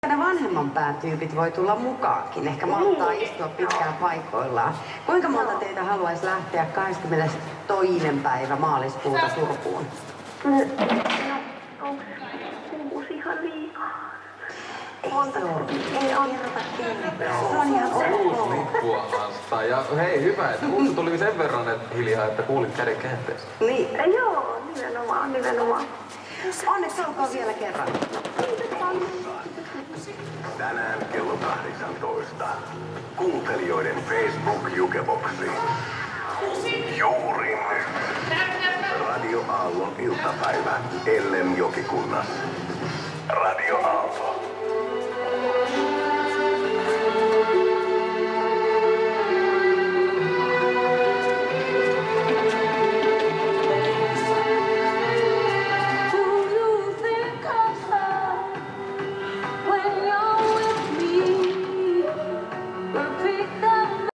Ne vanhemman pään tyypit voi tulla mukaankin. Ehkä malttaa istua pitkään paikoillaan. Kuinka monta teitä haluaisi lähteä 22. päivä maaliskuuta Turkuun? No, onko 6 ihan liikaa? Ei kerrota kenellekään. Se on ihan ok. Lippua vastaan. Ja hei, hyvä, että Ulsu tuli sen verran hiljaa, että kuulit käden käänteestä. Niin. Joo, nimenomaan. Onneksi olkoon vielä kerran. Tänään kello 18. Kuuntelijoiden Facebook-jukeboksi. Juuri nyt. Radio Aallon iltapäivä. Ellem Jokikunnas. Radio Aalto.